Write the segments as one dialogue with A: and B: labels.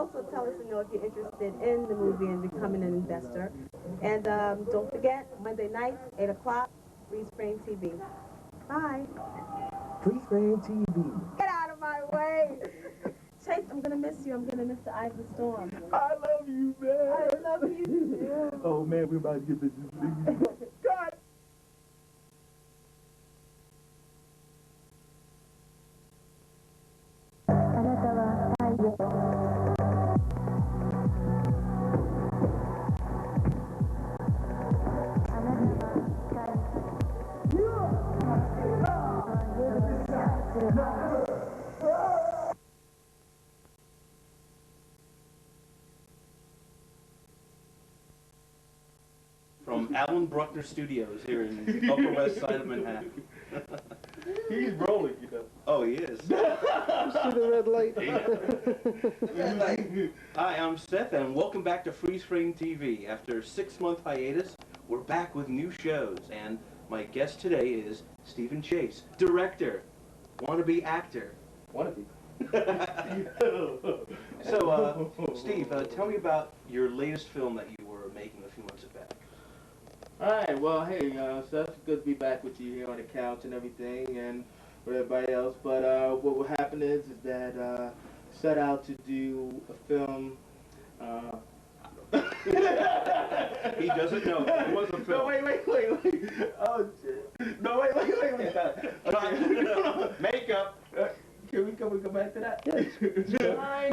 A: also tell us to know if you're interested in the movie and becoming an investor. And don't forget, Monday nights, 8 o'clock, Freeze Frame TV. Bye.
B: Freeze Frame TV.
A: Get out of my way. Chase, I'm going to miss you. I'm going to miss the eye of the storm.
B: I love you, man.
A: I love you too.
B: Oh, man, we're about to get business. God.
C: From Alan Bruckner Studios here in the Upper West Side of Manhattan.
B: He's rolling, you know.
C: Oh, he is.
B: See the red light?
C: Hi, I'm Seth, and welcome back to Freeze Frame TV. After a 6-month hiatus, we're back with new shows, and my guest today is Stephen Chase, director, wannabe actor.
B: Wannabe.
C: So, Steve, tell me about your latest film that you were making a few months back.
D: Alright, well, hey, Seth, it's good to be back with you here on the couch and everything, and with everybody else. But what will happen is that set out to do a film.
C: He doesn't know. It was a film.
D: No, wait. Oh, shit. No, wait. Okay.
C: Makeup.
D: Can we come back to that?
A: Yes.
D: All right.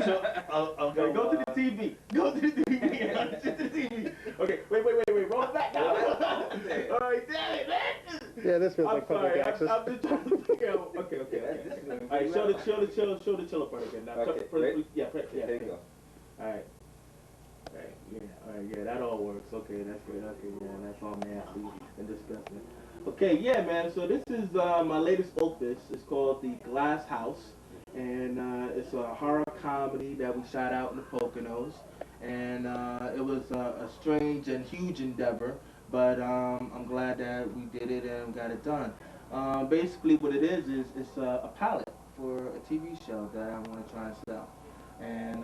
C: So, I'll
D: Go to the TV. Go to the TV. Okay, wait. Roll it back now. All right, damn it, man.
B: Yeah, this feels like
D: I'm
B: public
D: sorry.
B: access.
D: I'm just trying to figure out. Okay. All right, show the chill part again. Now,
E: Okay,
D: yeah,
E: there you go.
D: All right. Yeah, that all works. Okay, that's good. Okay, yeah, that's all nasty and disgusting. Okay, yeah, man. So this is my latest opus. It's called The Glass House, and it's a horror comedy that we shot out in the Poconos, and it was a strange and huge endeavor, but I'm glad that we did it and got it done. Basically, what it is it's a pilot for a TV show that I want to try and sell. And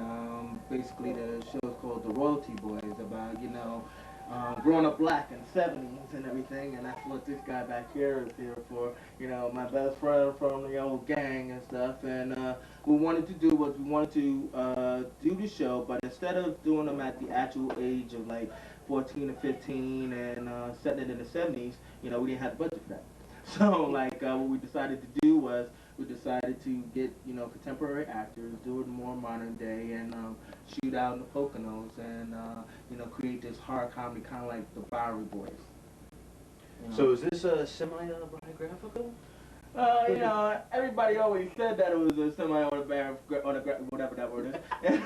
D: basically the show is called The Royalty Boys, about, growing up black in the 70s and everything, and that's what this guy back here is here for, my best friend from the old gang and stuff. And what we wanted to do was we wanted to do the show, but instead of doing them at the actual age of like 14 or 15 and setting it in the 70s, we didn't have the budget for that. So like what we decided to do was we decided to get, contemporary actors, do it more modern day, and shoot out in the Poconos and, create this horror comedy kind of like the Bowery Boys.
C: So is this a semi-biographical?
D: Everybody always said that it was a semi-autobiographical, whatever that word is. And,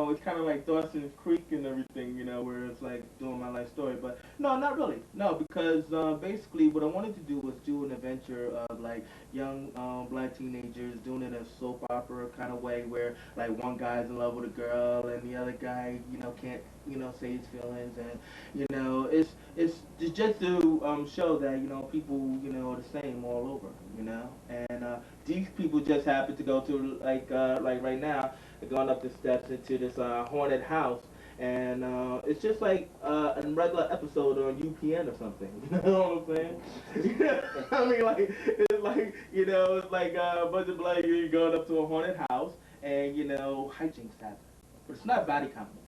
D: it's kind of like Dawson's Creek and everything, where it's like doing my life story. But no, not really. No, because basically what I wanted to do was do an adventure of like young black teenagers doing it in a soap opera kind of way, where like one guy's in love with a girl and the other guy, can't, say his feelings, and it's just to show that people are the same all over, and these people just happen to go to like right now they're going up the steps into this haunted house, and it's just like a regular episode on UPN or something. You know what I'm saying? I mean, like it's like a bunch of black people going up to a haunted house, and hijinks happen, but it's not body comedy.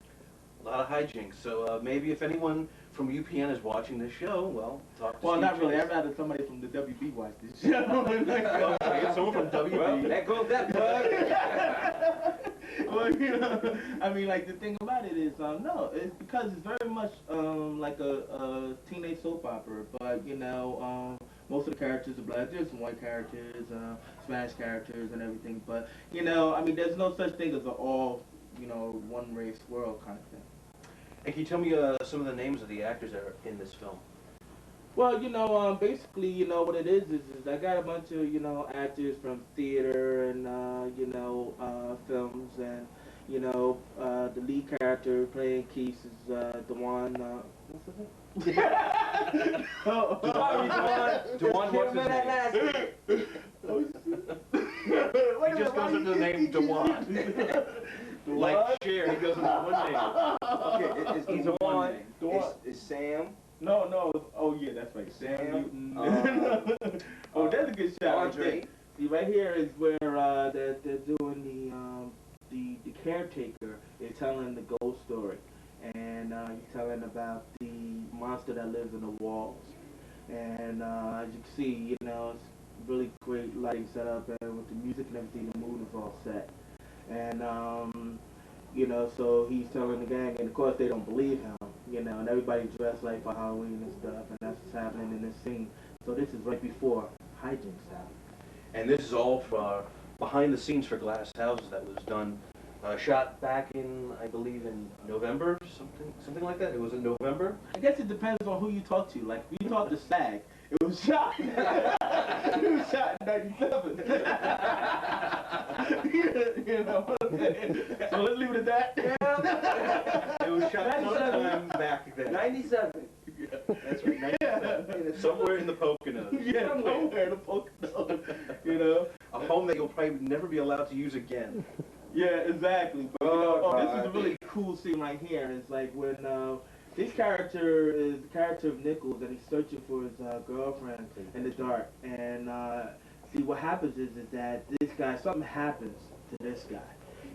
C: A lot of hijinks. So maybe if anyone from UPN is watching this show, well, talk to
D: Well,
C: Steve
D: not really.
C: Chase.
D: I'd rather somebody from the WB watch this show.
C: Okay, someone from WB.
E: Well, there goes that plug.
D: Well, I mean, like, the thing about it is, no, it's because it's very much like a teenage soap opera, but, most of the characters are black. There's some white characters, Spanish characters and everything, but, I mean, there's no such thing as an all, one race world kind of thing.
C: And can you tell me some of the names of the actors that are in this film?
D: Well, basically, what it is I got a bunch of, actors from theater and, films, and, the lead character playing Keith is, Dewan, what's his name?
C: Dewan, what's his name?
D: Oh, shit.
C: He just goes under the name Dewan. Like Cher, he goes under one name.
E: Okay, it's
C: He's a
E: Dewan.
C: one name.
E: It's Sam.
D: No. Oh yeah, that's right.
E: Sam.
D: Newton. Oh, that's a good shot.
E: Andre.
D: Right there. See, right here is where they're doing the caretaker is telling the ghost story, and he's telling about the monster that lives in the walls. And as you can see, you know, it's really great lighting setup, and with the music and everything, the mood is all set. And you know, so he's telling the gang, and of course they don't believe him, you know, and everybody dressed like for Halloween and stuff, and that's what's happening in this scene. So this is right before hijinks happen.
C: And this is all for behind the scenes for Glass Houses that was done, shot back in, I believe, in November, something like that. It was in November.
D: I guess it depends on who you talk to. Like, if you talk to Stag, it was shot. It was shot in '97. You know what I'm saying? So let's leave it at that.
C: It was shot sometime back then.
E: 97.
C: Yeah, that's right. 97. Somewhere in the Poconos.
D: Yeah, somewhere in the Poconos. You know?
C: A home that you'll probably never be allowed to use again.
D: Yeah, exactly. But you know, this is a really cool scene right here. It's like when this character is the character of Nichols, and he's searching for his girlfriend in the dark. And see, what happens is that this guy, something happens to this guy.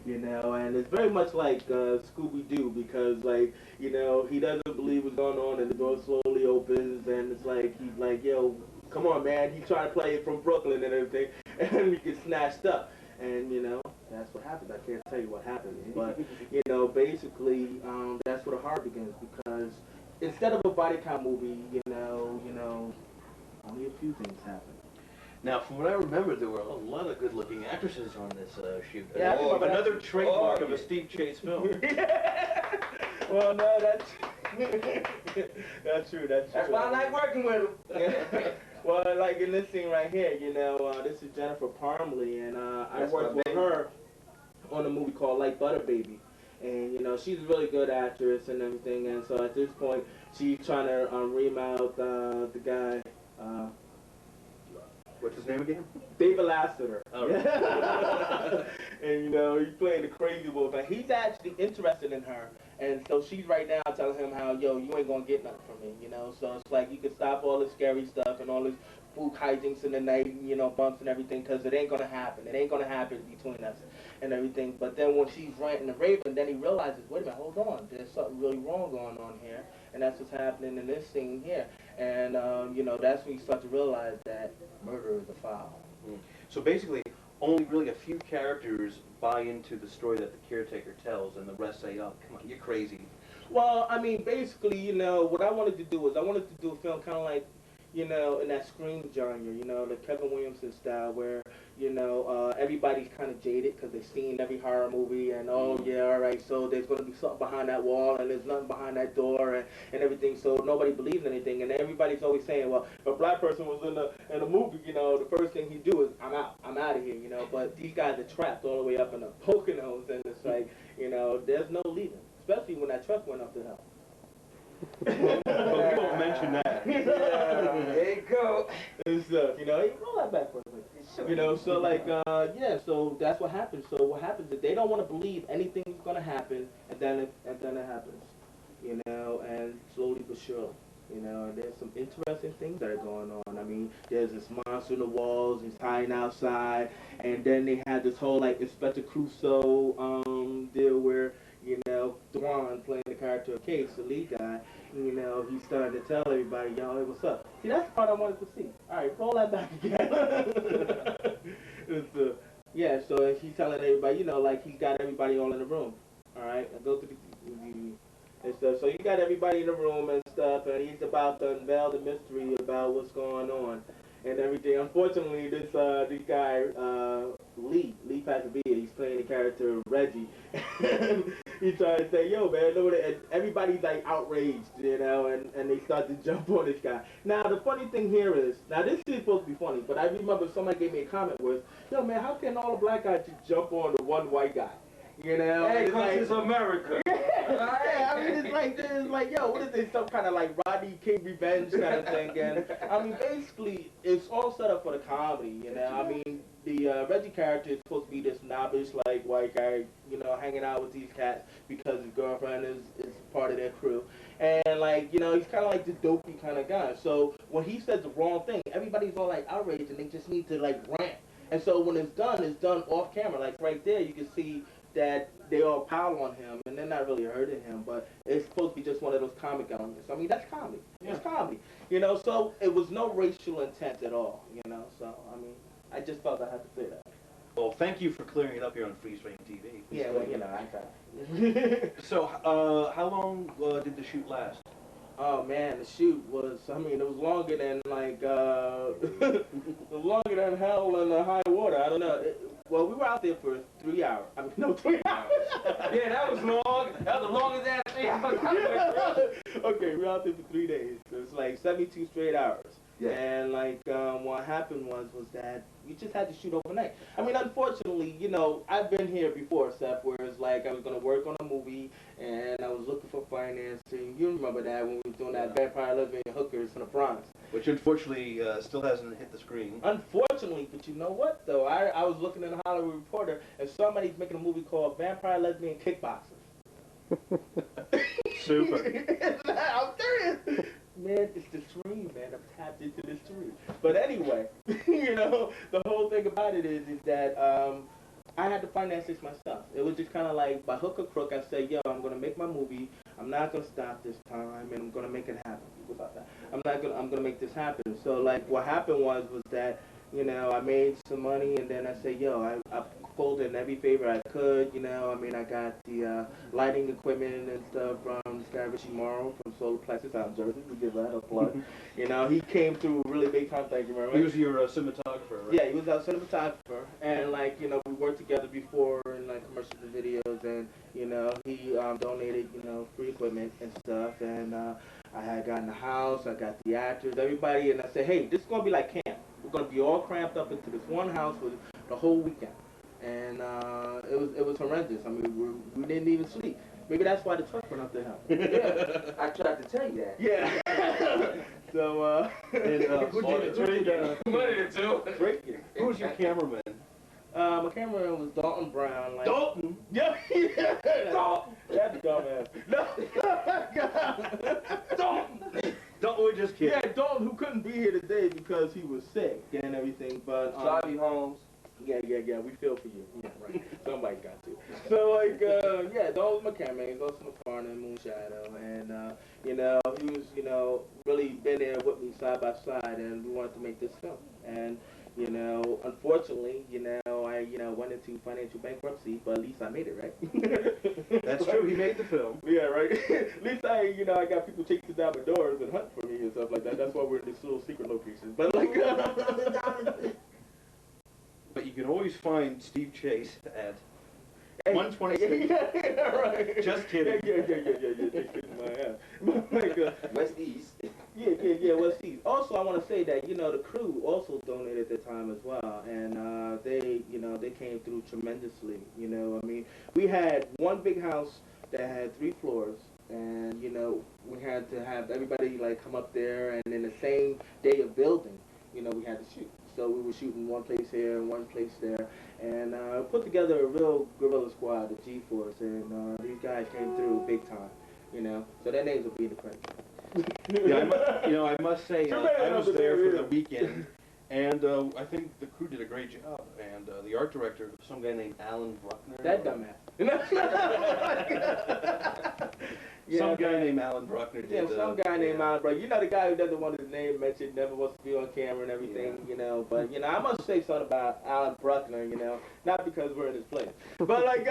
D: You know, and it's very much like Scooby-Doo, because, like, you know, he doesn't believe what's going on, and the door slowly opens, and it's like, he's like, yo, come on, man, he's trying to play it from Brooklyn and everything, and he gets snatched up. And, you know, that's what happens. I can't tell you what happens, but, you know, basically, that's where the horror begins, because instead of a body count movie, you know, only a few things happen.
C: Now, from what I remember, there were a lot of good-looking actresses on this shoot.
D: Yeah, I remember that.
C: Another trademark of a Steve Chase film.
D: Well, no, that's that's true.
E: That's why I like working with him.
D: Well, like in this scene right here, you know, this is Jennifer Parmley, and I
E: That's
D: worked
E: my
D: with
E: baby.
D: her on a movie called Light Butter Baby. And, you know, she's a really good actress and everything, and so at this point, she's trying to remount the guy,
C: What's his name again?
D: David Lassiter.
C: Oh, right.
D: And, you know, he's playing the crazy wolf, and he's actually interested in her. And so she's right now telling him how, yo, you ain't gonna get nothing from me, you know? So it's like you can stop all this scary stuff and all this spook hijinks in the night, you know, bumps and everything, because it ain't gonna happen. It ain't gonna happen between us and everything. But then when she's ranting and raving, then he realizes, wait a minute, hold on, there's something really wrong going on here. And that's what's happening in this scene here. And, you know, that's when you start to realize that murder is a foul.
C: So basically, only really a few characters buy into the story that the caretaker tells, and the rest say, oh, come on, you're crazy.
D: Well, I mean, basically, you know, what I wanted to do was I wanted to do a film kind of like, you know, in that Scream genre, you know, the Kevin Williamson style, where, you know, everybody's kind of jaded because they've seen every horror movie, and oh yeah, all right, so there's going to be something behind that wall, and there's nothing behind that door, and everything, so nobody believes anything, and everybody's always saying, well, if a black person was in a movie, you know, the first thing he'd do is, I'm out of here, you know, but these guys are trapped all the way up in the Poconos, and it's like, you know, there's no leaving, especially when that truck went up the hill.
C: But we won't mention that.
E: There you go.
D: And stuff, you know, hey, roll that back for a minute. You know, so like, yeah, so that's what happens. So what happens is they don't want to believe anything's gonna happen, and then it happens, you know, and slowly but surely, you know, and there's some interesting things that are going on. I mean, there's this monster in the walls, he's hiding outside, and then they had this whole like Inspector Clouseau deal where, you know, Dwan playing the character of Case, the lead guy, you know, he's starting to tell everybody, yo, hey, what's up? See, that's the part I wanted to see. All right, roll that back again. Yeah, so he's telling everybody, you know, like he's got everybody all in the room. All right, I go to the and stuff. So you got everybody in the room and stuff, and he's about to unveil the mystery about what's going on and everything. Unfortunately, this guy, Lee Pasavia, he's playing the character of Reggie. He's trying to say, yo, man, look at it. And everybody's like outraged, you know, and they start to jump on this guy. Now, the funny thing here is, now this is supposed to be funny, but I remember somebody gave me a comment was, yo, man, how can all the black guys just jump on the one white guy? You know,
E: Hey,
D: it's
E: cause
D: like,
E: it's America.
D: yeah, I mean, it's like, yo, what is this? Some kind of like Rodney King revenge kind of thing. And I mean, basically, it's all set up for the comedy. You know, I mean, the Reggie character is supposed to be this snobbish, like white guy, you know, hanging out with these cats because his girlfriend is part of their crew. And like, you know, he's kind of like the dopey kind of guy. So when he says the wrong thing, everybody's all like outraged, and they just need to like rant. And so when it's done off camera. Like right there, you can see that they all pile on him, and they're not really hurting him, but it's supposed to be just one of those comic elements. I mean, that's comedy. Yeah. It's comedy. You know, so it was no racial intent at all, you know. So, I mean, I just felt I had to say that.
C: Well, thank you for clearing it up here on Freeze Frame TV.
D: Yeah, well, you know, I tried.
C: So, how long did the shoot last?
D: Oh man, the shoot was, I mean, it was longer than like, it was longer than hell in the high water. I don't know. Well, we were out there for 3 hours. I mean, no, 3 hours.
E: Yeah, that was long. That was the longest ass 3 hours.
D: Okay, we were out there for 3 days. So it's like 72 straight hours.
E: Yeah.
D: And like, what happened was that we just had to shoot overnight. I mean, unfortunately, you know, I've been here before, Seth, where it's like I was gonna work on a movie and I was looking for financing. You remember that when we were doing that Vampire Living Hookers in the Bronx?
C: Which unfortunately still hasn't hit the screen.
D: Unfortunately, but you know what though? I was looking in the Hollywood Reporter and somebody's making a movie called Vampire Lesbian Kickboxers.
C: Super.
D: I'm serious. Man, it's the stream, man. I'm tapped into the stream. But anyway, you know, the whole thing about it is that I had to finance this myself. It was just kind of like by hook or crook. I said, yo, I'm gonna make my movie. I'm not gonna stop this time, and I'm gonna make it happen. About that, I'm gonna make this happen. So like, what happened was that, you know, I made some money, and then I said, yo, I pulled in every favor I could. You know, I mean, I got the lighting equipment and stuff from this guy Richie Morrow from Solar Plexus out in Jersey. We give that a plug. You know, he came through really big time. Thank you very much.
C: He was your cinematographer, right?
D: Yeah, he was our cinematographer, and like, you know, we worked together before in like commercials and videos, and you know, he donated, you know, free equipment and stuff, and I had gotten the house, I got the actors, everybody, and I said, hey, this is gonna be like camp. We're gonna be all cramped up into this one house for the whole weekend, and it was horrendous. I mean, we didn't even sleep. Maybe that's why the truck went up the hill.
E: Yeah, I tried to tell you that.
D: Yeah. So,
C: And,
E: What did it do?
C: Who's your cameraman?
D: my cameraman was Dalton Brown. Like,
C: Dalton?
D: Yeah. Dalton. That's dumbass. No. Dalton.
C: Dalton, we're just kidding.
D: Yeah, Dalton, who couldn't be here today because he was sick and everything, but
E: Charlie Holmes.
D: yeah, we feel for you. Yeah, right. Somebody got to. So like, yeah, Dalton was my cameraman. He's also my partner in Moonshadow, and you know, he was, you know, really been there with me side by side, and we wanted to make this film. And you know, unfortunately, you know, I went into financial bankruptcy, but at least I made it, right?
C: That's true. He made the film.
D: Yeah, right. At least I got people chasing down my doors and hunting for me and stuff like that. That's why we're in this little secret location. But like,
C: But you can always find Steve Chase at 126.
D: Yeah, right.
C: Just kidding.
D: Yeah. Just kicking my ass. But like,
E: West East.
D: Yeah, well, see, also I want to say that, you know, the crew also donated at the time as well, and they came through tremendously, you know. I mean, we had one big house that had 3 floors, and, you know, we had to have everybody, like, come up there, and in the same day of building, you know, we had to shoot. So we were shooting one place here and one place there, and put together a real guerrilla squad, the G-Force, and these guys came through big time, you know. So their names will be in the credits.
C: Yeah, I must say, I was there for the weekend, and I think the crew did a great job. And the art director, some guy named Alan Bruckner.
D: That dumbass.
C: Some guy named Alan Bruckner did.
D: Yeah, some guy named Alan Bruckner. You know, the guy who doesn't want his name mentioned, never wants to be on camera and everything, you know. But, you know, I must say something about Alan Bruckner, you know, not because we're in his place. But, like,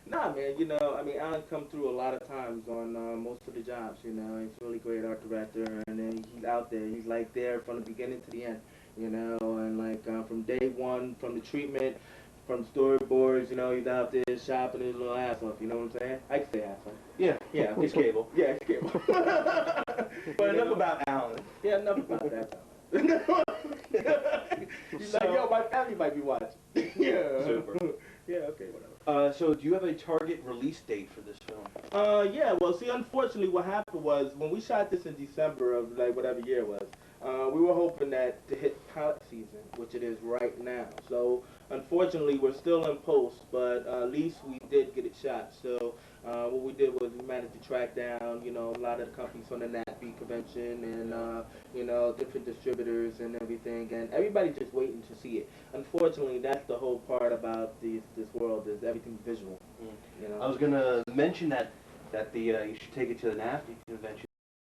D: nah, man, you know, I mean, Alan's come through a lot of times on most of the jobs, you know. He's a really great art director, and then he's out there. He's, like, there from the beginning to the end, you know. And, like, from day one, from the treatment, from storyboards, you know, he's out there shopping his little ass off, you know what I'm saying? I can say ass off.
C: Yeah, he's cable.
D: Yeah, it's cable.
C: But enough about Alan.
D: Yeah, enough about that. He's like, yo, my family might be watching. Yeah.
C: Super.
D: Yeah, okay, whatever.
C: So do you have a target release date for this film?
D: Yeah, well, see, unfortunately, what happened was when we shot this in December of like whatever year it was, we were hoping that to hit pilot season, which it is right now. So unfortunately, we're still in post, but at least we did get it shot. So what we did was we managed to track down, you know, a lot of the companies from the NATB convention and you know, different distributors and everything, and everybody's just waiting to see it. Unfortunately, that's the whole part about this world is everything visual. You know?
C: I was gonna mention that you should take it to the NAFTA convention